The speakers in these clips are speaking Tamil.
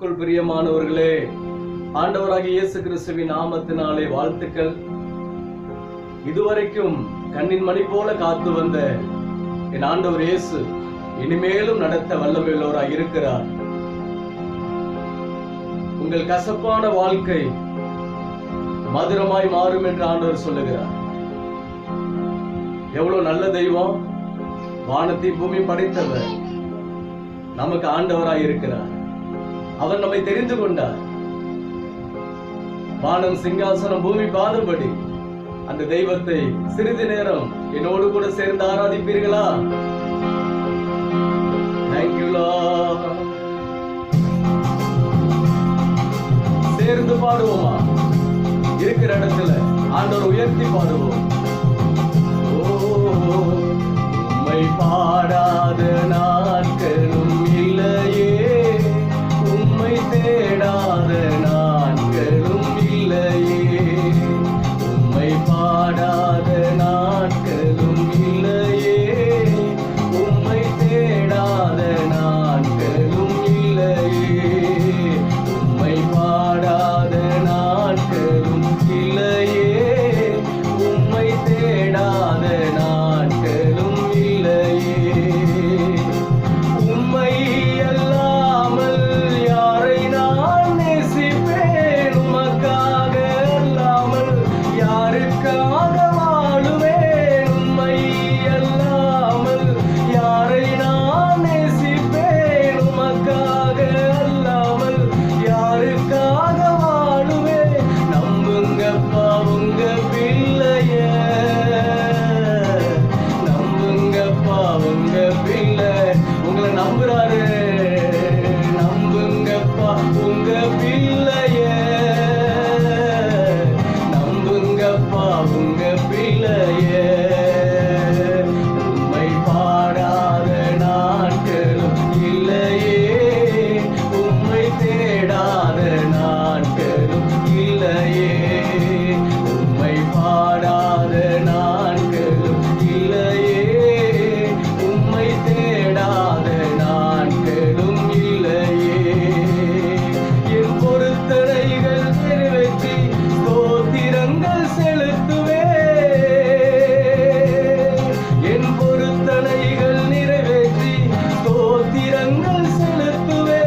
கிறிஸ்துவுக்குள் பிரியமானவர்களே, ஆண்டவராகிய இயேசு கிறிஸ்துவின் நாமத்தினாலே வாழ்த்துக்கள். இதுவரைக்கும் கண்ணின் மணி போல காத்து வந்த என் ஆண்டவர் இயேசு இனிமேலும் நடத்த வல்லமையுள்ளவராய் இருக்கிறார். உங்கள் கசப்பான வாழ்க்கை மதுரமாய் மாறும் என்று ஆண்டவர் சொல்லுகிறார். எவ்வளவு நல்ல தெய்வம்! வானத்தை பூமி படைத்தவர் நமக்கு ஆண்டவராய் இருக்கிறார். அவர் நம்மை தெரிந்து கொண்டார். வானம் சிங்காசனம் பூமி பாதபடி அந்த தெய்வத்தை சிறிது நேரம் என்னோடு கூட சேர்ந்து ஆராதிப்பீர்களா? Thank you Lord. சேர்ந்து பாடுவோமா? இருக்கிற இடத்துல ஆண்டவர் உயர்த்தி பாடுவோம். உம்மை பாடாத நாட்களும் இல்லையே, உம்மை தேடாத நாட்களும் இல்லையே, உம்மை பாடாத நாட்களும் இல்லையே, உம்மை தேடாத நாட்களும் இல்லையே, உம்மை பாடாத நாட்களும் இல்லையே, உம்மை தேடாத நாட்களும் இல்லையே. உம்மை அல்லாமல் யாரை நான் நேசிப்பேன்? உமக்காக அல்லாமல் யாருக்காக வாழுவேன்? உம்மை அல்லாமல் யாரை நான் நேசிப்பேன்? உமக்காக அல்லாமல் யாருக்காக வாழுவேன்? நம்புங்கப்பா உங்க பிள்ளைய, நம்புங்கப்பா உங்க பிள்ளை உங்களை நம்புறாரு. நம்புங்கப்பா உங்க பிள்ளைய, நம்புங்கப்பா உங்க பிள்ளைய. உம்மை பாடாத நாட்களும் இல்லையே, உம்மை தேடாத நாட்களும் இல்லையே, உம்மை பாடாத நாட்களும் இல்லையே, உம்மை தேடாத நாட்களும் இல்லையே. என் பொருத்தனைகள் நிறைவேற்றி ஸ்தோத்திரங்கள் செலுத்துவே, என் பொருத்தனைகள் நிறைவேற்றி ஸ்தோத்திரங்கள் செலுத்துவே,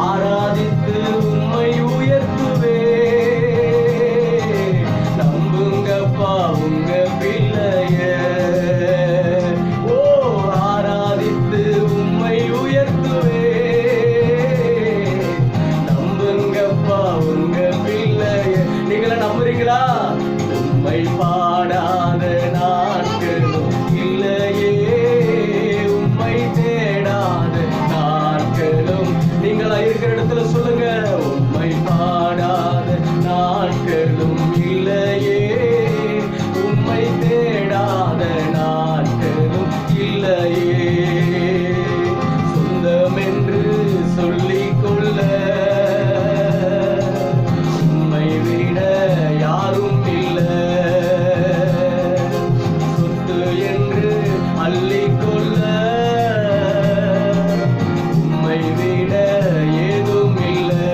ஆராதித்து உம்மை உயர்த்துவே. நம்புங்கப்பா உங்க பிள்ளைய, ஓ ஆராதித்து உம்மை உயர்த்துவே. நம்புங்கப்பா உங்க பிள்ளைய. நீங்கள நம்புறீங்களா? உம்மை பாடாத நாட்களும் இல்லையே, உம்மை தேடாத நாட்களும். நீங்களா இருக்கிற இடத்துல சொல்லுங்க. உம்மை பாடாத நாட்களும் இல்லையே, உம்மை தேடாத நாட்களும் இல்லையே. சொந்தம் என்று சொல்லிக் கொள்ள உம்மை விட யாரும் இல்லை, சொத்து என்று அள்ளிக்கொள்ள உம்மை விட ஏதும் இல்லை.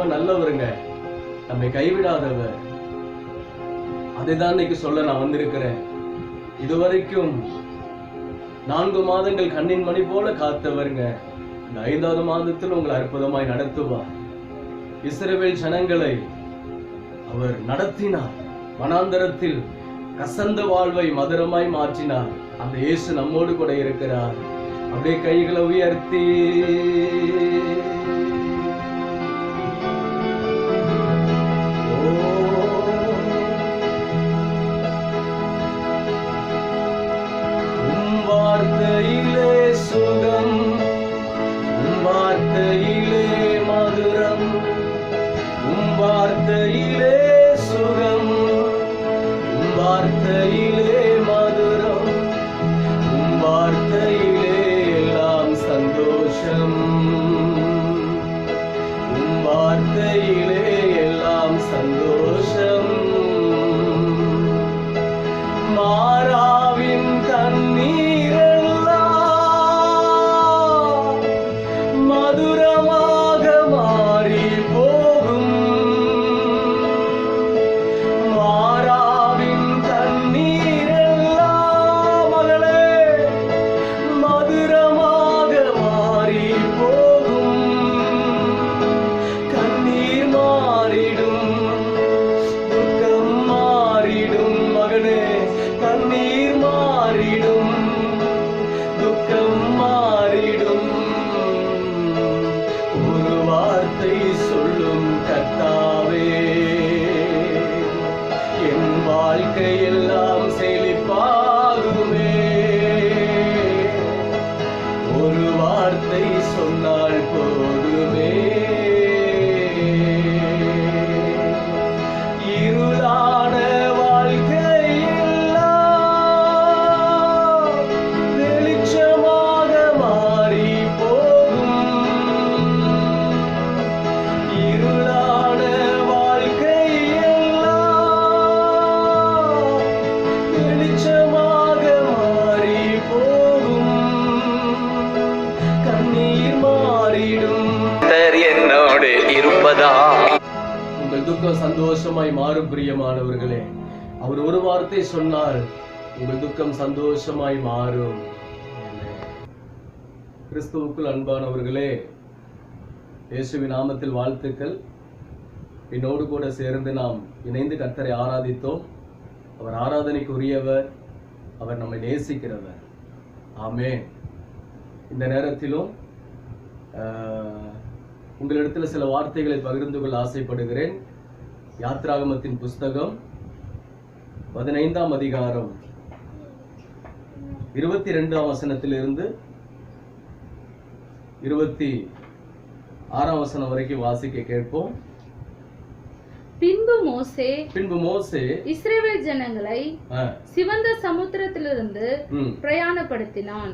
ரொம்ப நல்லவருங்க, நம்மை கைவிடாதவர். அதைதான் இன்னைக்கு சொல்ல நான் வந்திருக்கிறேன். இதுவரைக்கும் 4 மாதங்கள் கண்ணின் மணி போல காத்தவருங்க, இந்த 5வது மாதத்தில் உங்களை அற்புதமாய் நடத்துவார். இஸ்ரவேல் ஜனங்களை அவர் நடத்தினார். வனாந்தரத்தில் கசந்த வாழ்வை மதுரமாய் மாற்றினார். அந்த இயேசு நம்மோடு கூட இருக்கிறார். அப்படியே கைகளை உயர்த்தி வார்த்தையிலே சுகம், வார்த்தையிலே மதுரம், வார்த்தையிலே சுகம், வார்த்தையிலே மதுரம், வார்த்தையிலே எல்லாம் சந்தோஷம், வார்த்தையிலே எல்லாம் சந்தோஷம். மாறாவின் தண்ணீர் எல்லாம் மதுரமாக மாறி போகும். மாறாவின் தண்ணீர் எல்லாம் மகளே மதுரமாக மாறி போகும். கண்ணீர் மாறிடும், துக்கம் மாறிடும் மகனே, கண்ணீர் மாறிடும், துக்கம் மாறிடும். ஒரு வார்த்தை சொல்லும் கர்த்தாவே, என் வாழ்க்கையெல்லாம் செழிப்பாகுமே. ஒரு வார்த்தை சொன்னால் போதுமே. இருளான வாழ்க்கையெல்லாம் வெளிச்சமாக மாறி போகும். இருளான வாழ்க்கையெல்லாம் வெளிச்சமாக மாறி போகும். கண்ணீர் மாறிடும். என்னோடு இருப்பதா உங்கள் துக்கம் சந்தோஷமாய் மாறும். பிரியமானவர்களே, அவர் ஒரு வார்த்தை சொன்னால் உங்கள் துக்கம் சந்தோஷமாய் மாறும். கிறிஸ்துவுக்குள் அன்பானவர்களே, இயேசுவின் நாமத்தில் வாழ்த்துக்கள். என்னோடு கூட சேர்ந்து நாம் இணைந்து கர்த்தரை ஆராதித்தோம். அவர் ஆராதனைக்கு உரியவர், அவர் நம்மை நேசிக்கிறவர். ஆமென். இந்த நேரத்திலும் உங்களிடத்தில் சில வார்த்தைகளை பகிர்ந்து கொள்ள ஆசைப்படுகிறேன். யாத்ராகமத்தின் புஸ்தகம் 15ஆம் அதிகாரம் 22ஆம் வசனத்திலிருந்து 26ஆம் வசனம் வரைக்கும் வாசிக்க கேட்போம். பின்பு மோசே இஸ்ரவேல் ஜனங்களை சிவந்த சமுத்திரத்திலிருந்து பிரயாணப்படுத்தினான்.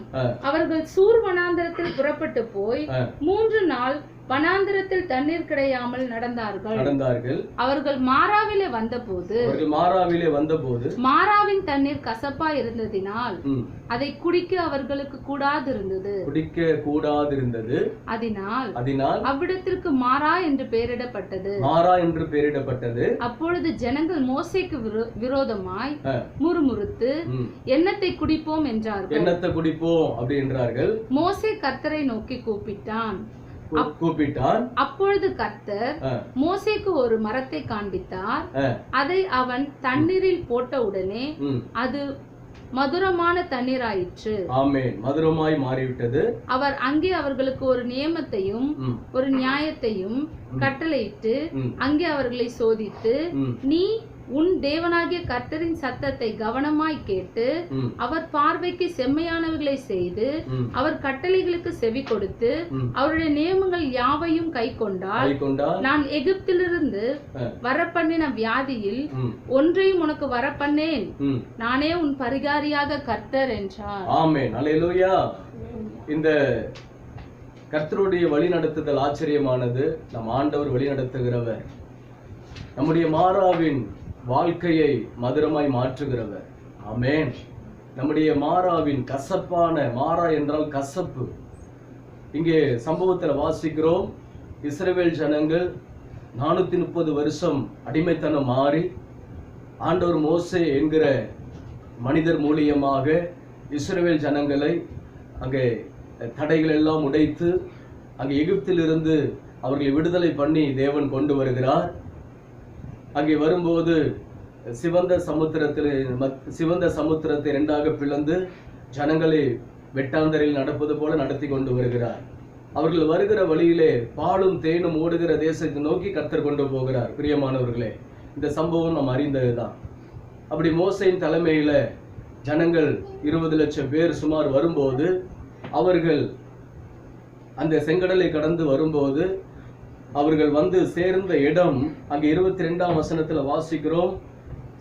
அவர்கள் சூர் வனாந்தரத்தில் புறப்பட்டு போய் 3 நாள் வனாந்தரத்தில் தண்ணீர் கிடையாமல் நடந்தார்கள். அவர்கள் மாராவிலே வந்தபோது மாராவின் தண்ணீர் கசப்பா இருந்ததினால் அதை குடிக்க அவர்களுக்கு கூடாதிருந்தது. அதனால் அவ்விடத்திற்கு மாரா என்று பெயரிடப்பட்டது. அப்பொழுது ஜனங்கள் மோசேக்கு விரோதமாய் முறுமுறுத்து எண்ணத்தை குடிப்போம் என்றார்கள். மோசே கர்த்தரை நோக்கி கூப்பிட்டான். அப்பொழுது கர்த்தர் மோசேக்கு ஒரு மரத்தை காண்பித்தார். அதை அவன் தண்ணீரில் போட்ட உடனே அது மதுரமான தண்ணீராயிற்று. ஆமென். மதுரமாய் மாறிவிட்டது. அவர் அங்கே அவர்களுக்கு ஒரு நியமத்தையும் ஒரு நியாயத்தையும் கட்டளையிட்டு அங்கே அவர்களை சோதித்து, நீ உன் தேவனாகிய கர்த்தரின் சத்தத்தை கவனமாய் கேட்டு அவர் பார்வைக்கு செம்மையானவர்களை செய்து அவர் கட்டளைகளுக்கு செவி கொடுத்து அவருடைய நியமங்கள் யாவையும் கை கொண்டால் நான் எகிப்திலிருந்து வரப்பண்ணின வியாதியில் ஒன்றையும் உனக்கு வரப்பண்ணேன். நானே உன் பரிகாரியாக கர்த்தர் என்றார். ஆமென். அல்லேலூயா. இந்த கர்த்தருடைய வழி நடத்துதல் ஆச்சரியமானது. நம் ஆண்டவர் வழி நடத்துகிறவர். நம்முடைய மாராவின் வாழ்க்கையை மதுரமாய் மாற்றுகிறவர். ஆமென். நம்முடைய மாராவின் கசப்பான, மாறா என்றால் கசப்பு. இங்கே சம்பவத்தில் வாசிக்கிறோம், இஸ்ரவேல் ஜனங்கள் 430 வருஷம் அடிமைத்தனம் மாறி ஆண்டவர் மோசே என்கிற மனிதர் மூலியமாக இஸ்ரவேல் ஜனங்களை அங்கே தடைகள் எல்லாம் உடைத்து அங்கே எகிப்திலிருந்து அவர்களை விடுதலை பண்ணி தேவன் கொண்டு வருகிறார். அங்கே வரும்போது சிவந்த சமுத்திரத்தை இரண்டாக பிளந்து ஜனங்களை வெட்டாந்தரையில் நடப்பது போல நடத்தி கொண்டு வருகிறார். அவர்கள் வருகிற வழியிலே பாலும் தேனும் ஓடுகிற தேசத்தை நோக்கி கர்த்தர் கொண்டு போகிறார். பிரியமானவர்களே, இந்த சம்பவம் நாம் அறிந்ததுதான். அப்படி மோசேயின் தலைமையில ஜனங்கள் 20 லட்சம் பேர் சுமார் வரும்போது, அவர்கள் அந்த செங்கடலை கடந்து வரும்போது அவர்கள் வந்து சேர்ந்த இடம் அங்கே 22ஆம் வசனத்துல வாசிக்கிறோம்.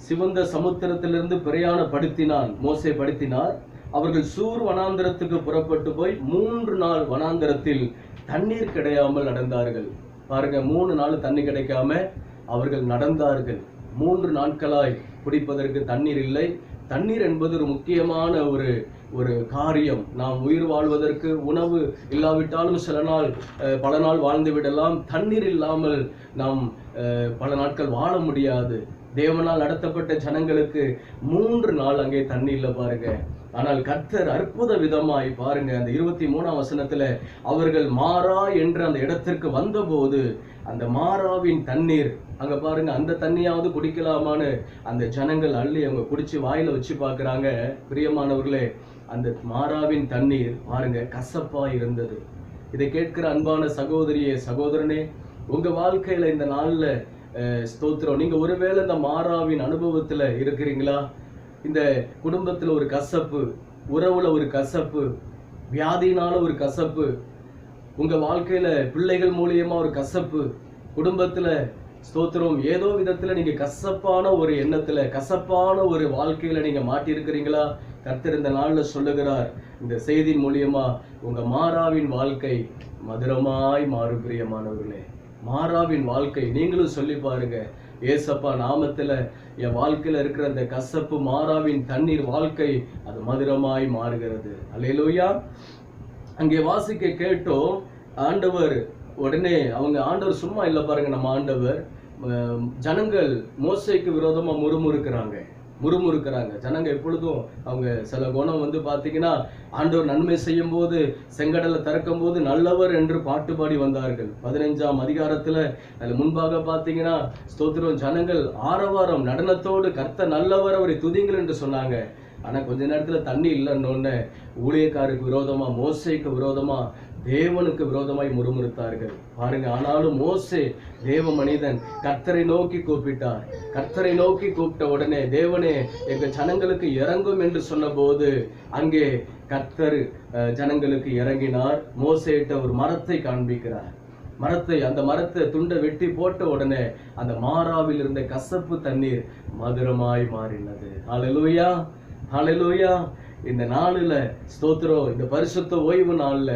சிவந்த சமுத்திரத்திலிருந்து பிரயாணப்படுத்தினான், மோசே படுத்தினார். அவர்கள் சூர் வனாந்தரத்துக்கு புறப்பட்டு போய் 3 நாள் வனாந்தரத்தில் தண்ணீர் கிடையாமல் நடந்தார்கள். பாருங்க, 3 நாள் தண்ணி கிடைக்காம அவர்கள் நடந்தார்கள். 3 நாட்களாய் குடிப்பதற்கு தண்ணீர் இல்லை. தண்ணீர் என்பது ஒரு முக்கியமான ஒரு காரியம். நாம் உயிர் வாழ்வதற்கு உணவு இல்லாவிட்டாலும் பல நாள் வாழ்ந்து விடலாம். தண்ணீர் இல்லாமல் நாம் பல நாட்கள் வாழ முடியாது. தேவனால் நடத்தப்பட்ட ஜனங்களுக்கு 3 நாள் அங்கே தண்ணி இல்லை பாருங்க. ஆனால் கர்த்தர் அற்புத விதமாய் பாருங்க, அந்த 23ஆம் வசனத்துல அவர்கள் மாறா என்ற அந்த இடத்திற்கு வந்தபோது அந்த மாறாவின் தண்ணீர் அங்க பாருங்க, அந்த தண்ணியாவது குடிக்கலாமான்னு அந்த ஜனங்கள் அள்ளி அவங்க குடிச்சு வாயில வச்சு பாக்குறாங்க. பிரியமானவர்களே, அந்த மாறாவின் தண்ணீர் பாருங்க கசப்பா இருந்தது. இதை கேட்கிற அன்பான சகோதரியே, சகோதரனே, உங்க வாழ்க்கையில இந்த நாள்ல ஸ்தோத்திரம், நீங்க ஒருவேளை இந்த மாறாவின் அனுபவத்துல இருக்கிறீங்களா? இந்த குடும்பத்துல ஒரு கசப்பு, உறவுல ஒரு கசப்பு, வியாதியினால ஒரு கசப்பு, உங்க வாழ்க்கையில பிள்ளைகள் மூலியமா ஒரு கசப்பு, குடும்பத்துல ஸ்தோத்திரம் ஏதோ விதத்துல நீங்க கசப்பான ஒரு எண்ணத்துல, கசப்பான ஒரு வாழ்க்கையில நீங்க மாட்டி இருக்கிறீங்களா? கர்த்தர் இந்த நாள்ல சொல்லுகிறார், இந்த செய்தியின் மூலியமா உங்க மாறாவின் வாழ்க்கை மதுரமாய் மாறும். பிரியமானவர்களே, மாறாவின் வாழ்க்கை நீங்களும் சொல்லி பாருங்க, ஏசப்பா நாமத்துல என் வாழ்க்கையில இருக்கிற அந்த கசப்பு மாறாவின் தண்ணீர் வாழ்க்கை அது மதுரமாய் மாறுகிறது. அல்லேலூயா. அங்கே வாசிக்க கேட்டோம், ஆண்டவர் உடனே ஆண்டவர் சும்மா இல்லை பாருங்க. நம்ம ஆண்டவர் ஜனங்கள் மோசேக்கு விரோதமா முறுமுறுக்கிறாங்க. ஜனங்க எப்பொழுதும் அவங்க சில குணம் பாத்தீங்கன்னா, ஆண்டவர் நன்மை செய்யும் போது செங்கடலை திறக்கும் போது நல்லவர் என்று பாட்டு பாடி வந்தார்கள். 15ஆம் அதிகாரத்துல அதுல முன்பாக பாத்தீங்கன்னா ஸ்தோத்திரம், ஜனங்கள் ஆரவாரம் நடனத்தோடு கர்த்தர் நல்லவர் அவரை துதிங்கள் என்று சொன்னாங்க. ஆனா கொஞ்ச நேரத்துல தண்ணி இல்லைன்னு ஊழியக்காருக்கு விரோதமா, மோசேக்கு விரோதமா, தேவனுக்கு விரோதமாய் முறுமுறுத்தார்கள் பாருங்க. ஆனாலும் மோசே தேவ மனிதன் கர்த்தரை நோக்கி கூப்பிட்டார். கர்த்தரை நோக்கி கூப்பிட்ட உடனே, தேவனே எங்க ஜனங்களுக்கு இறங்கும் என்று சொன்ன போது அங்கே கர்த்தர் ஜனங்களுக்கு இறங்கினார். மோசேட்ட ஒரு மரத்தை காண்பிக்கிறார். அந்த மரத்தை துண்டை வெட்டி போட்ட உடனே அந்த மாறாவில் இருந்த கசப்பு தண்ணீர் மதுரமாய் மாறினது. ஹல்லேலூயா, ஹல்லேலூயா. இந்த நாளில ஸ்தோத்திரம், இந்த பரிசுத்த ஓய்வு நாள்ல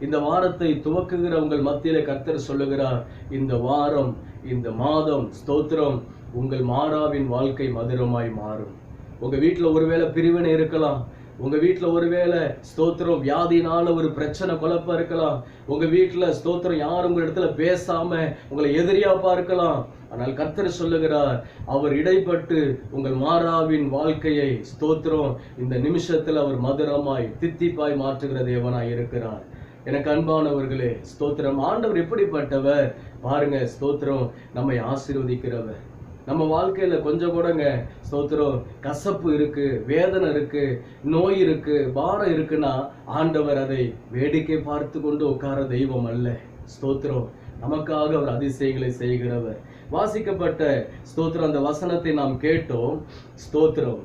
இந்த வாரத்தை துவக்குகிற உங்கள் மத்தியில கர்த்தர் சொல்லுகிறார், இந்த வாரம், இந்த மாதம் ஸ்தோத்திரம் உங்கள் மாறாவின் வாழ்க்கை மதுரமாய் மாறும். உங்க வீட்டுல ஒருவேளை பிரிவினை இருக்கலாம். உங்க வீட்டுல ஒருவேளை ஸ்தோத்திரம் வியாதினால ஒரு பிரச்சனை குழப்பம் இருக்கலாம். உங்க வீட்டுல ஸ்தோத்திரம் யாரும் உங்க இடத்துல பேசாம உங்களை எதிரியா பார்க்கலாம். ஆனால் கர்த்தர் சொல்லுகிறார், அவர் இடைப்பட்டு உங்கள் மாறாவின் வாழ்க்கையை ஸ்தோத்திரம் இந்த நிமிஷத்துல அவர் மதுரமாய் தித்திப்பாய் மாற்றுகிற தேவனாய் இருக்கிறார். எனக்கு அன்பானவர்களே, ஸ்தோத்திரம், ஆண்டவர் எப்படிப்பட்டவர் பாருங்க. ஸ்தோத்திரம் நம்மை ஆசீர்வதிக்கிறவர். நம்ம வாழ்க்கையில கொஞ்சம் கூடங்க ஸ்தோத்திரம் கசப்பு இருக்கு, வேதனை இருக்கு, நோய் இருக்கு, பாரம் இருக்குன்னா ஆண்டவர் அதை வேடிக்கை பார்த்து கொண்டு உட்கார தெய்வம் அல்ல. ஸ்தோத்திரம் நமக்காக அவர் அதிசயங்களை செய்கிறவர். வாசிக்கப்பட்ட ஸ்தோத்திரம் அந்த வசனத்தை நாம் கேட்டோம். ஸ்தோத்திரம்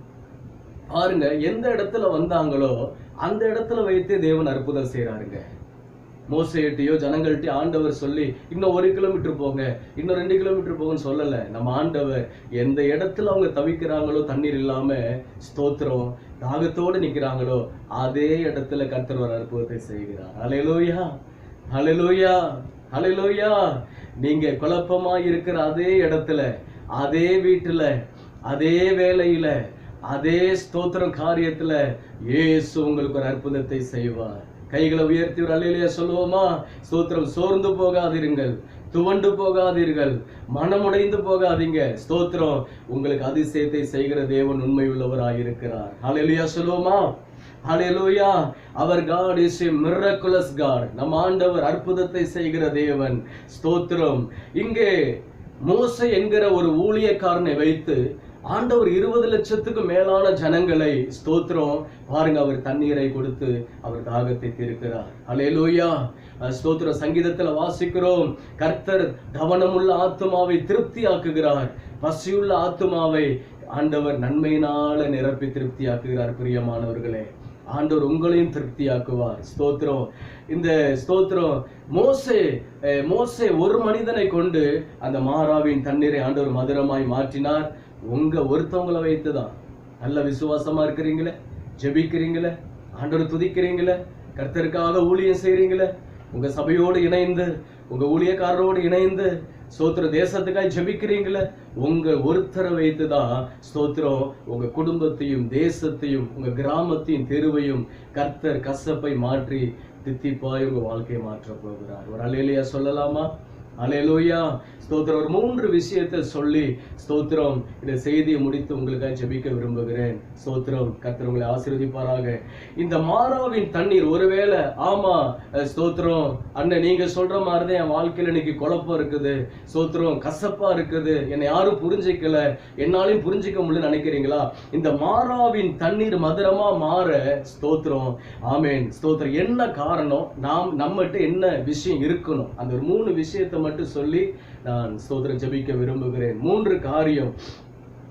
பாருங்க, எந்த இடத்துல வந்தாங்களோ அந்த இடத்துல வைத்தே தேவன் அற்புதம் செய்யறாருங்க. மோசேட்டையோ ஜனங்கள்ட்டையோ ஆண்டவர் சொல்லி இன்னும் 1 கிலோமீட்டர் போங்க, இன்னும் 2 கிலோமீட்டர் போங்கன்னு சொல்லல. நம்ம ஆண்டவர் எந்த இடத்துல அவங்க தவிக்கிறாங்களோ, தண்ணீர் இல்லாம ஸ்தோத்திரம் தாகத்தோடு நிக்கிறாங்களோ அதே இடத்துல கர்த்தர் ஒரு அற்புதத்தை செய்கிறார். ஹல்லேலூயா, ஹல்லேலூயா, ஹல்லேலூயா. நீங்க குழப்பமா இருக்கிற அதே இடத்துல, அதே வீட்டுல, அதே வேலையில, அதே ஸ்தோத்திரம் காரியத்துல இயேசு உங்களுக்கு ஒரு அற்புதத்தை செய்வார். கைகளை உயர்த்தி ஒரு அல்லேலூயா சொல்லுவோமா? ஸ்தோத்திரம். சோர்ந்து போகாதிருங்கள், துவண்டு போகாதீர்கள், மனமுடைந்து போகாதீங்க. ஸ்தோத்திரம். உங்களுக்கு அதிசயத்தை செய்கிற தேவன் உண்மை உள்ளவராயிருக்கிறார். ஹல்லேலூயா சொல்லுவோமா? ஹல்லேலூயா. அவர் God is a miraculous God. நம் ஆண்டவர் அற்புதத்தை செய்கிற தேவன். ஸ்தோத்திரம். இங்கே மோசே என்கிற ஒரு ஊழியக்காரனை வைத்து ஆண்டவர் 20 லட்சத்துக்கு மேலான ஜனங்களை, ஸ்தோத்திரம், பாருங்க, அவர் தண்ணீரை கொடுத்து அவர் தாகத்தை தீர்க்கிறார். ஹல்லேலூயா. ஸ்தோத்திரம். சங்கீதத்தில் வாசிக்கிறோம், கர்த்தர் கவனமுள்ள ஆத்துமாவை திருப்தியாக்குகிறார், பசியுள்ள ஆத்துமாவை ஆண்டவர் நன்மையினால நிரப்பி திருப்தியாக்குகிறார். பிரியமானவர்களே, ஆண்டவர் உங்களையும் திருப்தியாக்குவார். ஸ்தோத்திரம். இந்த ஸ்தோத்திரம் மோசே ஒரு மனிதனை கொண்டு அந்த மாறாவின் தண்ணீரை ஆண்டவர் மதுரமாய் மாற்றினார். உங்க ஒருத்தவங்களை வைத்துதான். நல்ல விசுவாசமா இருக்கிறீங்களே, ஜெபிக்கிறீங்களே, ஆண்டவர் துதிக்கிறீங்களே, கர்த்தருக்காக ஊழியம் செய்றீங்களே, உங்க சபையோடு இணைந்து, உங்க ஊழியக்காரரோடு இணைந்து, ஸ்தோத்திர தேசத்துக்காக ஜெபிக்கிறீங்களே, உங்க ஒருத்தரை வைத்துதான் ஸ்தோத்திரம் உங்க குடும்பத்தையும் தேசத்தையும் உங்க கிராமத்தையும் தெருவையும் கர்த்தர் கசப்பை மாற்றி தித்திப்பாய் உங்க வாழ்க்கையை மாற்ற போகிறார். ஒரு அல்லேலூயா சொல்லலாமா? அல்லேலூயா. ஸ்தோத்திரம். ஒரு 3 விஷயத்தை சொல்லி ஸ்தோத்திரம் இந்த செய்தியை முடித்து உங்களுக்காக ஜெபிக்க விரும்புகிறேன். ஸ்தோத்திரம். கர்த்தர் உங்களை ஆசீர்வதிப்பாராக. இந்த மாறாவின் தண்ணீர், ஒருவேளை ஆமா ஸ்தோத்திரம் அண்ணன் நீங்க சொல்ற மாதிரிதான் என் வாழ்க்கையில இன்னைக்கு குழப்பம் இருக்குது, ஸ்தோத்திரம் கசப்பா இருக்குது, என்னை யாரும் புரிஞ்சிக்கல, என்னாலையும் புரிஞ்சிக்க முடியல நினைக்கிறீங்களா? இந்த மாறாவின் தண்ணீர் மதுரமா மாற ஸ்தோத்திரம், ஆமேன், ஸ்தோத்திரம், என்ன காரணம், நம்மகிட்ட என்ன விஷயம் இருக்கணும், அந்த ஒரு 3 விஷயத்தை மட்டும் சொல்லி நான் ஸ்தோத்திரம் ஜெபிக்க விரும்புகிறேன். 3 காரியம்.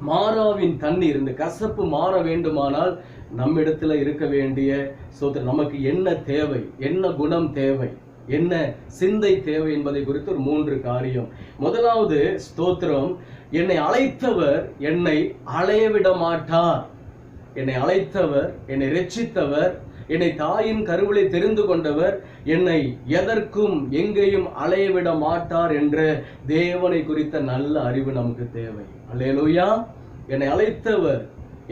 மாறாவின் தண்ணீர், இந்த கசப்பு மாற வேண்டுமானால் நம்மிடத்துல இருக்க வேண்டிய ஸ்தோத்திரம், நமக்கு என்ன தேவை, என்ன குணம் தேவை, என்ன சிந்தை தேவை என்பதை குறித்து ஒரு 3 காரியம். முதலாவது ஸ்தோத்திரம், என்னை அழைத்தவர் என்னை அலைய விட மாட்டார். என்னை அழைத்தவர், என்னை இரட்சித்தவர், என்னை தாயின் கருவிலை தெரிந்து கொண்டவர் என்னை எதற்கும் எங்கேயும் அலைய விட மாட்டார் என்ற தேவனை குறித்த நல்ல அறிவு நமக்கு தேவை. அல்லேலூயா. என்னை அழைத்தவர்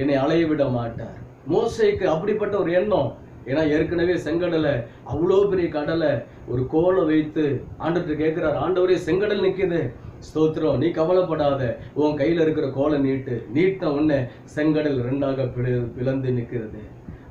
என்னை அலைய விட மாட்டார். மோசேக்கு அப்படிப்பட்ட ஒரு எண்ணம். ஏன்னா ஏற்கனவே செங்கடலை, அவ்வளோ பெரிய கடலை ஒரு கோலை வைத்து ஆண்டவர்கிட்ட கேட்கிறார், ஆண்டவரே செங்கடல் நிற்குது, ஸ்தோத்திரம், நீ கவலைப்படாத, உன் கையில இருக்கிற கோலை நீட்ட உடனே செங்கடல் 2ஆக பிளந்து நிற்கிறது.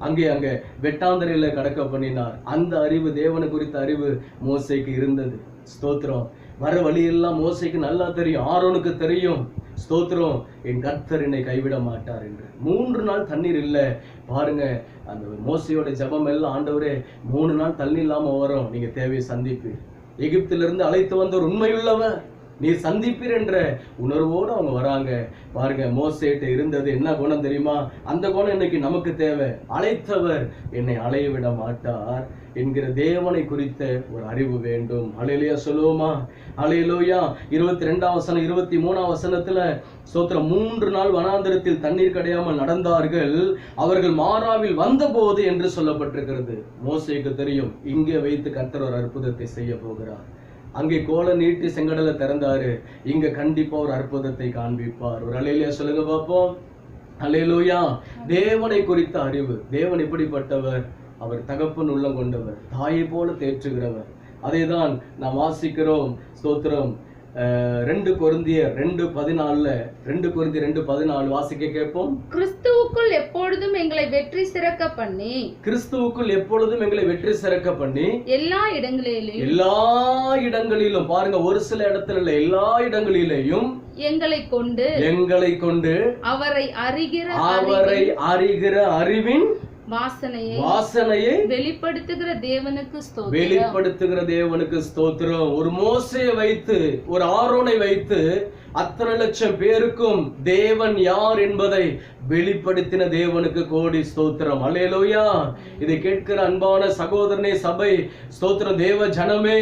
அங்கே வெட்டாந்தரையில கடக்க பண்ணினார். அந்த அறிவு, தேவனை குறித்த அறிவு மோசேக்கு இருந்தது. ஸ்தோத்திரம். வர வழியெல்லாம் மோசேக்கு நல்லா தெரியும், ஆரோனுக்கு தெரியும். ஸ்தோத்திரம், என் கர்த்தர் என்னை கைவிட மாட்டார் என்று. 3 நாள் தண்ணீர் இல்லை. பாருங்க, அந்த மோசையோட ஜெபம் எல்லாம், ஆண்டவரே 3 நாள் தண்ணி இல்லாம வரும், நீங்க தேவையை சந்திப்பீர், எகிப்திலிருந்து அழைத்து வந்த ஒரு உண்மையுள்ளவர் நீர் சந்திப்பீர் என்ற உணர்வோடு அவங்க வராங்க. பாருங்க, மோசேட்ட இருந்தது என்ன குணம் தெரியுமா? அந்த குணம் இன்னைக்கு நமக்கு தேவை. அழைத்தவர் என்னை அலைய விட மாட்டார் என்கிற தேவனை குறித்த ஒரு அறிவு வேண்டும். அல்லேலூயா சொல்லுவோமா? அல்லேலூயா. 22ஆம் வசனம் 23ஆம் வசனத்துல ஸ்தோத்திரம், 3 நாள் வனாந்தரத்தில் தண்ணீர் கிடையாமல் நடந்தார்கள், அவர்கள் மாறாவில் வந்தபோது என்று சொல்லப்பட்டிருக்கிறது. மோசேக்கு தெரியும், இங்கே வைத்து கர்த்தர் ஒரு அற்புதத்தை செய்ய போகிறார். அங்கே கோலை நீட்டி செங்கடலை திறந்தாரு, இங்க கண்டிப்பா ஒரு அற்புதத்தை காண்பிப்பார். ஒரு அல்லேலூயா சொல்லுங்க பாப்போம். அல்லேலூயா. தேவனை குறித்த அறிவு. தேவன் எப்படிப்பட்டவர்? அவர் தகப்பன் உள்ளம் கொண்டவர், தாயை போல தேற்றுகிறவர். அதைதான் நாம் வாசிக்கிறோம். ஸ்தோத்திரம். 2 கொரிந்தியர் 2:14 வாசிக்க கேட்போம். கிறிஸ்துவுக்குள் எப்பொழுதும் எங்களை வெற்றி சிறக்க பண்ணி, கிறிஸ்துவுக்குள் எப்பொழுதும் எங்களை வெற்றி சிறக்க பண்ணி, எல்லா இடங்களிலும் பாருங்க, ஒரு சில இடத்துல இல்ல, எல்லா இடங்களிலேயும் எங்களை கொண்டு அவரை அறிகிற அறிவின் வாசனையை வெளிப்படுத்துகிற தேவனுக்கு ஸ்தோத்திரம். ஒரு மோசேயை வைத்து, ஒரு ஆரோனை வைத்து அத்தனை லட்சம் பேருக்கும் தேவன் யார் என்பதை வெளிப்படுத்தின தேவனுக்கு கோடி ஸ்தோத்திரம். அல்லேலூயா. இதை கேட்கிற அன்பான சகோதரனே, சபை ஸ்தோத்திரம், தேவ ஜனமே,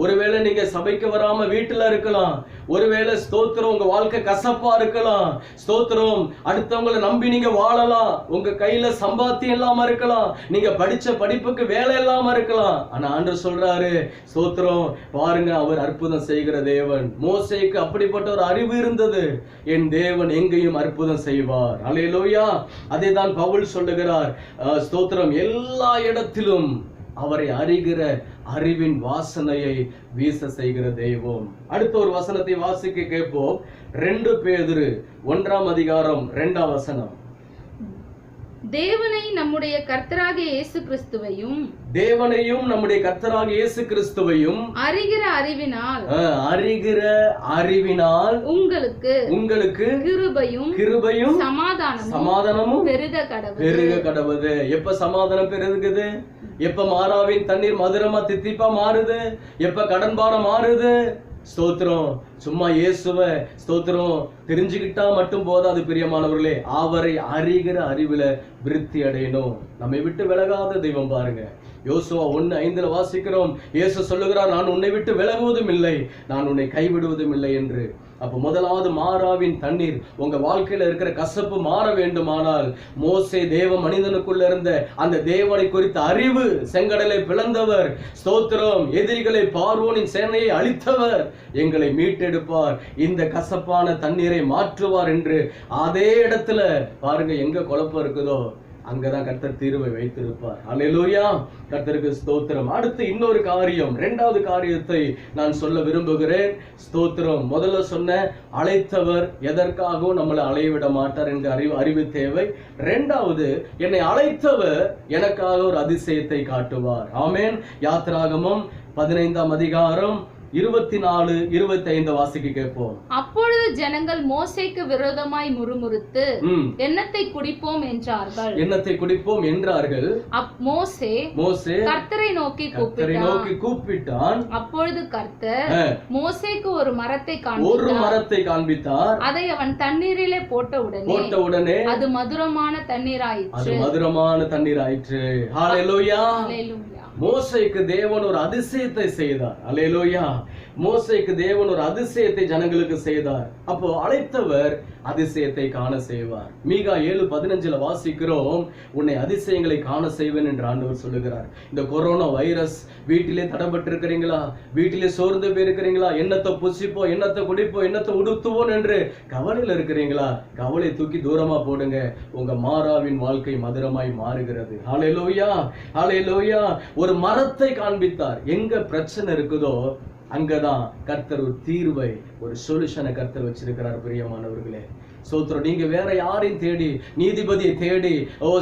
ஒருவேளை நீங்க சபைக்கு வராம வீட்டுல இருக்கலாம், ஒருவேளை ஸ்தோத்திரம் உங்க வாழ்க்கை கசப்பா இருக்கலாம், ஸ்தோத்திரம் அடுத்தவங்களை நம்பி நீங்க வாழலாம், உங்க கையில சம்பாத்தியம் இல்லாம இருக்கலாம், நீங்க படிச்ச படிப்புக்கு வேலை இல்லாம இருக்கலாம். ஆனா ஆண்டவர் சொல்றாரு, ஸ்தோத்திரம், பாருங்க, அவர் அற்புதம் செய்கிற தேவன். மோசேக்கு அப்படிப்பட்ட ஒரு அறிவு இருந்தது, என் தேவன் எங்கேயும் அற்புதம் செய்வார். அல்லேலூயா. அதேதான் பவுல் சொல்லுகிறார், ஸ்தோத்திரம், எல்லா இடத்திலும் அவரை அறிகிற அறிவின் வாசனையை வீச செய்கிற தெய்வம். அடுத்த ஒரு வசனத்தை வாசிக்க கேட்போம். 2 பேதுரு 1ஆம் அதிகாரம் 2ஆம் வசனம். தேவனை நம்முடைய கர்த்தராகிய இயேசு கிறிஸ்துவையும் தேவனையும் நம்முடைய கர்த்தராகிய இயேசு கிறிஸ்துவையும் அறிகிற அறிவினால் உங்களுக்கு கிருபையும் சமாதானமும் பெருக கடவுது. எப்ப சமாதானம் பெருகுது? எப்ப மாறாவின் தண்ணீர் மதுரமா தித்திப்பா மாறுது? எப்ப கடன்பாரம் மாறுது? ஸ்தோத்திரம். சும்மா இயேசுவ ஸ்தோத்திரம் தெரிஞ்சுக்கிட்டா மட்டும் போதாது பிரியமானவர்களே, அவரை அறிகிற அறிவுல விருத்தி அடையணும். நம்மை விட்டு விலகாத தெய்வம் பாருங்க. யோசுவா 1:5 வாசிக்கிறோம். இயேசு சொல்லுகிறார், நான் உன்னை விட்டு விலகுவதும் இல்லை, நான் உன்னை கைவிடுவதும் இல்லை என்று. அப்ப முதலாவது மாறாவின் தண்ணீர் உங்க வாழ்க்கையில இருக்கிற கசப்பு மாற வேண்டுமானால் மோசே தேவ மனிதனுக்குள்ள இருந்த அந்த தேவனை குறித்த அறிவு, செங்கடலை பிளந்தவர், ஸ்தோத்திரம், எதிரிகளை பார்வோனின் சேனையை அழித்தவர், எங்களை மீட்டெடுப்பார், இந்த கசப்பான தண்ணீரை மாற்றுவார் என்று அதே இடத்துல பாருங்க, எங்க குழப்பம் இருக்குதோ அங்கதான் கர்த்தர் தீர்வை வைத்திருப்பார். அல்லேலூயா, கர்த்தருக்கு ஸ்தோத்திரம். அடுத்து இன்னொரு காரியம், 2வது காரியத்தை நான் சொல்ல விரும்புகிறேன். ஸ்தோத்திரம். முதல்ல சொன்ன அழைத்தவர் எதற்காகவும் நம்மளை அலையவிட மாட்டார் என்ற அறிவு தேவை. 2வது, என்னை அழைத்தவர் எனக்காக ஒரு அதிசயத்தை காட்டுவார். ஆமென். யாத்திராகமம் 15ஆம் அதிகாரம் 24, 25 வாசிக்க கேட்போம். அப்பொழுது ஜனங்கள் மோசேக்கு விரோதமாய் முறுமுறுத்து எண்ணத்தை குடிப்போம் என்றார்கள். மோசே கர்த்தரை நோக்கி கூப்பிட்டான். அப்பொழுது கர்த்தர் மோசேக்கு ஒரு மரத்தை காண்பித்தார். அதை அவன் தண்ணீரிலே போட்ட உடனே அது மதுரமான தண்ணீராயிற்று. ஹல்லேலூயா. மோசேக்கு தேவன் ஒரு அதிசயத்தை செய்தார். அல்லேலூயா. மோசேக்கு தேவன் ஒரு அதிசயத்தை ஜனங்களுக்கு செய்தார். அப்போ அழைத்தவர் அதிசயத்தை காண செய்வார். மீகா 7:15 வாசிக்கிறோம், உன்னை அதிசயங்களை காண செய்வேன் என்று ஆண்டவர் சொல்லுகிறார். இந்த கொரோனா வைரஸ் வீட்டிலே தடப்பட்டு இருக்கிறீங்களா? வீட்டிலே சோர்ந்து போயிருக்கிறீங்களா? என்னத்தை புசிப்போம், என்னத்தை குடிப்போம், என்னத்தை உடுத்துவோம் என்று கவலையில் இருக்கிறீங்களா? கவலை தூக்கி தூரமா போடுங்க. உங்க மாறாவின் வாழ்க்கை மதுரமாய் மாறுகிறது. ஹல்லேலூயா, ஹல்லேலூயா. ஒரு மரத்தை காண்பித்தார். எங்க பிரச்சனை இருக்குதோ அங்கதான் கர்த்தர் ஒரு தீர்வை, ஒரு சொல்யூஷனை கர்த்தர் வச்சிருக்கிறார். பிரியமானவர்களே, ஸ்தோத்திரம். நீங்க வேற யாரையும் தேடி, நீதிபதியை தேடி,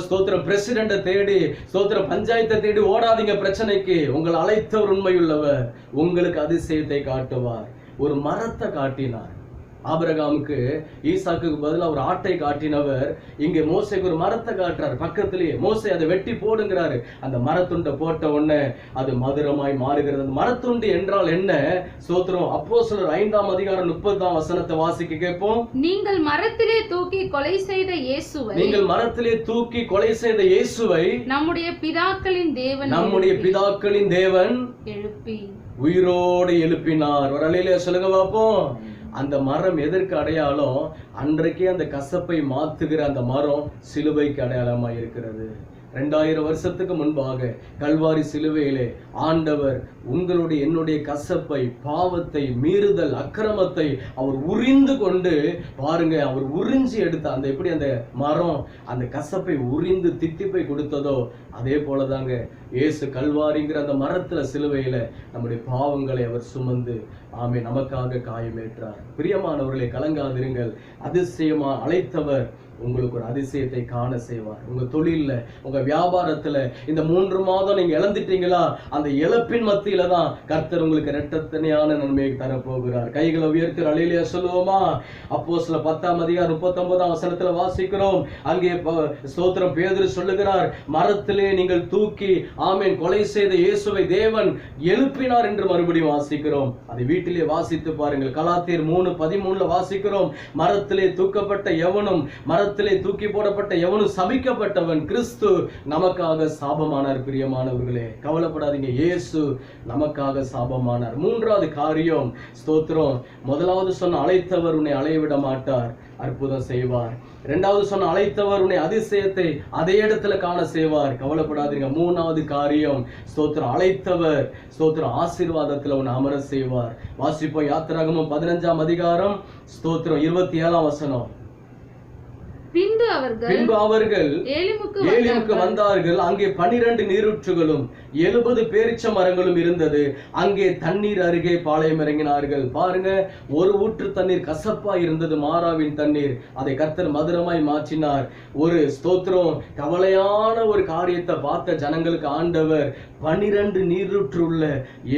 ஸ்தோத்திரம், பிரசிடென்ட்டை தேடி, ஸ்தோத்திரம், பஞ்சாயத்தை தேடி ஓடாதீங்க பிரச்சனைக்கு. உங்களை அழைத்தவர் உண்மையுள்ளவர், உங்களுக்கு அதிசயத்தை காட்டுவார். ஒரு மரத்தை காட்டினார். ஆபிரகாமுக்கு ஈசாக்குக்கு பதிலாக ஒரு ஆட்டை காட்டினவர் இங்கே மோசேக்கு ஒரு மரத்தை காட்டுறார். பக்கத்திலேயே மோசே அதை வெட்டி போடுங்கிறாரு. அந்த மரத்துண்டை போட்ட உடனே அது மதுரமாய் மாறுகிறது. அந்த மரத்துண்டு என்றால் என்ன? ஸ்தோத்திரம். அப்போஸ்தலர் 5ஆம் அதிகாரம் 30ஆம் வசனத்தை வாசிக்க கேட்போம். நீங்கள் மரத்திலே தூக்கி கொலை செய்த இயேசுவை நம்முடைய பிதாக்களின் தேவன் எழுப்பி உயிரோடு எழுப்பினார். ஒரு அலையிலே சொல்லுங்க பாப்போம். அந்த மரம் எதற்கு அடையாளம்? அன்றைக்கே அந்த கசப்பை மாத்துகிற அந்த மரம் சிலுவைக்கு அடையாளமா இருக்கிறது. 2000 வருஷத்துக்கு முன்பாக கல்வாரி சிலுவையிலே ஆண்டவர் உங்களுடைய என்னுடைய கசப்பை, பாவத்தை, மீறுதல், அக்கிரமத்தை அவர் உரிந்து கொண்டு பாருங்க, அவர் உறிஞ்சி எடுத்த அந்த எப்படி அந்த மரம் அந்த கசப்பை உரிந்து தித்திப்பை கொடுத்ததோ அதே போலதாங்க இயேசு கல்வாரிங்கிற அந்த மரத்துல சிலுவையில நம்முடைய பாவங்களை அவர் சுமந்து நமக்காக காயமேற்றார். பிரியமானவர்களை, கலங்காதிருங்கள். அதிசயமா அழைத்தவர் உங்களுக்கு ஒரு அதிசயத்தை காண செய்வார். உங்க தொழில்ல, உங்க வியாபாரத்துல இந்த 3 மாதம் நீங்க இழந்துட்டீங்களா? அந்த இழப்பின் மத்தியில தான் கர்த்தர் உங்களுக்கு இரட்டத்தனையான நன்மையை தரப்போகிறார். கைகளை உயர்த்தி அல்லேலூயா சொல்லுவோமா? அப்போஸ்தலர் 10ஆம் அதிகாரம் 39ஆம் வசனத்துல வாசிக்கிறோம். அங்கே ஸ்தோத்திரம், பேதுரு சொல்லுகிறார், மரத்திலே நீங்கள் தூக்கி கொலை செய்த இயேசுவை தேவன் எழுப்பினார் என்று மறுபடியும் வாசிக்கிறோம். அதை வீட்டிலே வாசித்து பாருங்கள். கலாத்தியர் 3:13 வாசிக்கிறோம், மரத்திலே தூக்கப்பட்ட எவனும், மரத்திலே தூக்கி போடப்பட்ட எவனும் சபிக்கப்பட்டவன், கிறிஸ்து நமக்காக சாபமானார். பிரியமானவர்களே, கவலைப்படாதீங்க, இயேசு நமக்காக சாபமானார். 3வது காரியம், ஸ்தோத்திரம், முதலாவது சொன்ன அழைத்தவர் உன்னை அலையவிட மாட்டார், அற்புதம் செய்வார். 2வது சொன்ன அழைத்தவர் உன்னை அதிசயத்தை அதே இடத்துல காண செய்வார். கவலைப்படாதீங்க. 3வது காரியம், ஸ்தோத்திரம், அழைத்தவர் ஸ்தோத்திரம் ஆசீர்வாதத்துல உன்னை அமர செய்வார். வாசிப்போம். யாத்திராகமம் 15ஆம் அதிகாரம் ஸ்தோத்திரம் 27ஆம் வசனம். பின்பு அவர்கள் ஏலிமுக்கு வந்தார்கள். அங்கே 12 நீரூற்றுகளும் 70 பேரிச்ச மரங்களும் இருந்தது. அங்கே தண்ணீர் அருகே பாளையம் இறங்கினார்கள். பாருங்க, ஒரு ஊற்று தண்ணீர் கசப்பா இருந்தது, மாறாவின் தண்ணீர். அதை கர்த்தர் மதுரமாய் மாற்றினார். ஒரு ஸ்தோத்திரம், கவலையான ஒரு காரியத்தை பார்த்த ஜனங்களுக்கு ஆண்டவர் 12 நீரூற்று உள்ள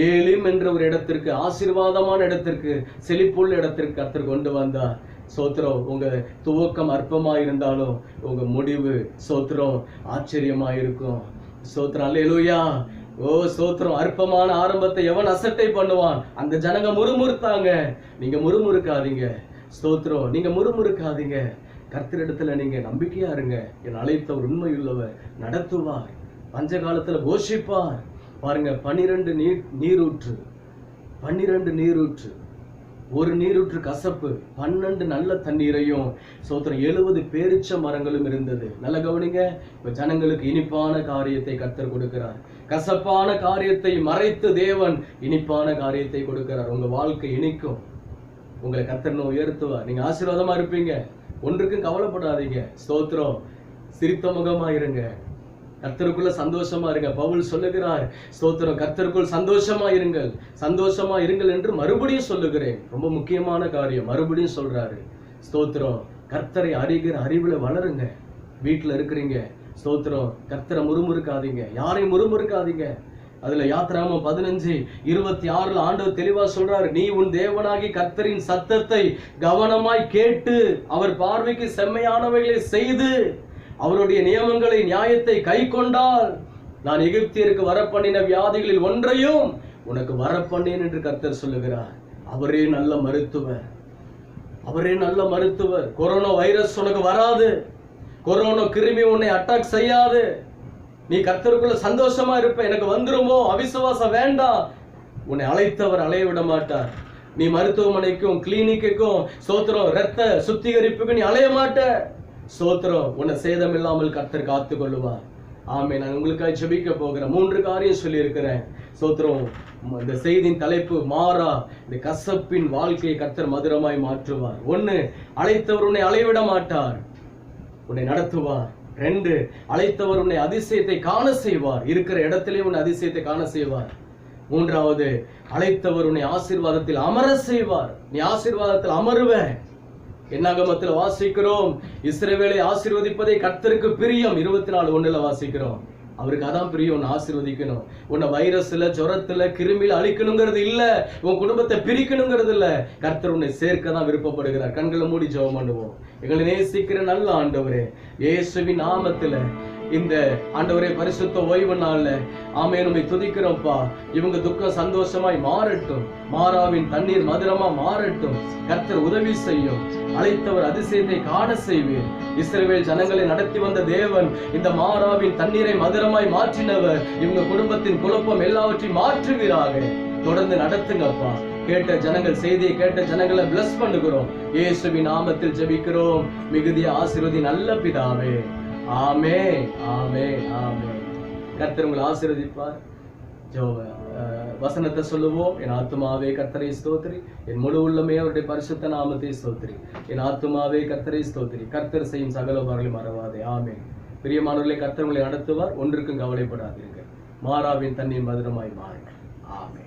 ஏலிம் என்ற ஒரு இடத்திற்கு, ஆசீர்வாதமான இடத்திற்கு, செழிப்புள்ள இடத்திற்கு கர்த்தர் கொண்டு வந்தார். சோத்திரம், உங்க துவக்கம் அற்பமா இருந்தாலும் உங்க முடிவு சோத்திரம் ஆச்சரியமா இருக்கும். சோத்திரம், அல்லேலூயா. ஓ சோத்திரம், அற்பமான ஆரம்பத்தை எவன் அசட்டை பண்ணுவான்? அந்த ஜனங்க முறுமுறுத்தாங்க. நீங்க முறுமுறுக்காதீங்க. ஸ்தோத்திரம், நீங்க முறுமுறுக்காதீங்க. கர்த்தரிடத்துல நீங்க நம்பிக்கையா இருங்க. என் அழைத்தவர் உண்மையுள்ளவர், நடத்துவார், பஞ்ச காலத்துல போஷிப்பார். பாருங்க, 12 நீரூற்று, 12 நீரூற்று, ஒரு நீரூற்று கசப்பு, 12 நல்ல தண்ணீரையும் சோத்திரம் 70 பேரிச்ச மரங்களும் இருந்தது. நல்ல கவனிங்க, இப்ப ஜனங்களுக்கு இனிப்பான காரியத்தை கர்த்தர் கொடுக்கிறார். கசப்பான காரியத்தை மறைத்து தேவன் இனிப்பான காரியத்தை கொடுக்கிறார். உங்க வாழ்க்கை இனிக்கும். உங்களை கர்த்தர் உயர்த்துவார். நீங்க ஆசீர்வாதமா இருப்பீங்க. ஒன்றுக்கும் கவலைப்படாதீங்க. ஸ்தோத்திரம், சிரித்த முகமா இருங்க. கர்த்தருக்குள்ள சந்தோஷமா இருங்க. பவுல் சொல்லுகிறார், ஸ்தோத்திரம், கர்த்தருக்குள் சந்தோஷமா இருங்கள், சந்தோஷமா இருங்கள் என்று மறுபடியும் சொல்லுகிறேன். ரொம்ப முக்கியமான காரியம், மறுபடியும் சொல்றாரு. ஸ்தோத்திரம், கர்த்தரை அறிகிற அறிவுல வளருங்க. வீட்டுல இருக்கிறீங்க, ஸ்தோத்திரம், கர்த்தரை முறுமுறுக்காதீங்க, யாரையும் முறுமுறுக்காதீங்க. அதுல யாத்திராகமம் 15:26 ஆண்டவர் தெளிவா சொல்றாரு, நீ உன் தேவனாகி கர்த்தரின் சத்தத்தை கவனமாய் கேட்டு அவர் பார்வைக்கு செம்மையானவைகளை செய்து அவருடைய நியமங்களை நியாயத்தை கை கொண்டால் நான் எகிப்தியருக்கு வரப்பண்ணின வியாதிகளில் ஒன்றையும் உனக்கு வரப்பண்ணேன் என்று கர்த்தர் சொல்லுகிறார். அவரே நல்ல மருத்துவர், அவரே நல்ல மருத்துவர். கொரோனா வைரஸ் உனக்கு வராது, கொரோனா கிருமி உன்னை அட்டாக் செய்யாது. நீ கர்த்தருக்குள்ள சந்தோஷமா இருப்ப. எனக்கு வந்துருமோ அவிசுவாசம் வேண்டாம். உன்னை அழைத்தவர் அலைய விட மாட்டார். நீ மருத்துவமனைக்கும் கிளினிக்குக்கும் ஸ்தோத்திரம் ரத்த சுத்திகரிப்புக்கு நீ அலைய மாட்ட. ஸ்தோத்திரம், உன்னை சேதம் இல்லாமல் கர்த்தர் காத்து கொள்ளுவார். ஆமே. நான் உங்களுக்காக ஜெபிக்க போகிறேன். 3 காரியம் சொல்லி இருக்கிறேன். ஸ்தோத்திரம், இந்த செய்தியின் தலைப்பு மாறா இந்த கசப்பின் வாழ்க்கையை கர்த்தர் மதுரமாய் மாற்றுவார். 1, அழைத்தவர் உன்னை அலைவிட மாட்டார், உன்னை நடத்துவார். 2, அழைத்தவர் உன்னை அதிசயத்தை காண செய்வார், இருக்கிற இடத்திலே உன்னை அதிசயத்தை காண செய்வார். 3வது, அழைத்தவர் உன்னை ஆசீர்வாதத்தில் அமர செய்வார். நீ ஆசீர்வாதத்தில் அமருவ. என்னாகமத்தில் வாசிக்கிறோம், இஸ்ரவேலை ஆசீர்வதிப்பதை கர்த்தருக்கு பிரியம். 24:1 வாசிக்கிறோம். அவருக்கு அதான் பிரியம், உன்னை ஆசீர்வதிக்கணும். உன்னை வைரஸ்ல, ஜுரத்துல, கிருமியில அழிக்கணுங்கிறது இல்ல, உன் குடும்பத்தை பிரிக்கணுங்கிறது இல்ல. கர்த்தர் உன்னை சேர்க்க தான் விருப்பப்படுகிறார். கண்களை மூடி ஜெபம் பண்ணுவோம். எங்களை நேசிக்கிற நல்ல ஆண்டவரே, இயேசுவின் நாமத்துல இந்த ஆண்டவரே பரிசுத்த ஓய்வு நாள்ல ஆமே உம்மை துதிக்கிறோம்ப்பா. இவங்க துக்கம் சந்தோஷமாய் மாறட்டும், மாறாவின் தண்ணீர் மதுரமா மாறட்டும். கர்த்தர் உதவி செய்யும், அழைத்தவர் அதிசயத்தை காண செய்வீர். இஸ்ரவேல் ஜனங்களை நடத்தி வந்த தேவன் இந்த மாறாவின் தண்ணீரை மதுரமாய் மாற்றினவர். இவங்க குடும்பத்தின் குழப்பம் எல்லாவற்றையும் மாற்றுவீராக. தொடர்ந்து நடத்துங்கப்பா. கேட்ட ஜனங்கள், செய்தியை கேட்ட ஜனங்களை பிளஸ் பண்ணுகிறோம். இயேசுவின் நாமத்தில் ஜெபிக்கிறோம். மிகுதிய ஆசீர்வதி நல்ல பிதாவே. ஆமே, ஆமே, ஆமே. கர்த்தர் உங்களை ஆசீர்வதிப்பார். வசனத்தை சொல்லுவோம். என் ஆத்துமாவே கர்த்தரை ஸ்தோத்திரி, என் முழு உள்ளமே அவருடைய பரிசுத்த நாமத்தை ஸ்தோத்திரி. என் ஆத்துமாவே கர்த்தரை ஸ்தோத்திரி, கர்த்தர் செய்யும் சகல உபகாரங்களையும் மறவாதே. ஆமே. பிரியமானவர்களே, கர்த்தர் உங்களை நடத்துவார். ஒன்றுக்கும் கவலைப்படாதீர்கள். மாறாவின் தண்ணீர் மதுரமாய் மாறும். ஆமே.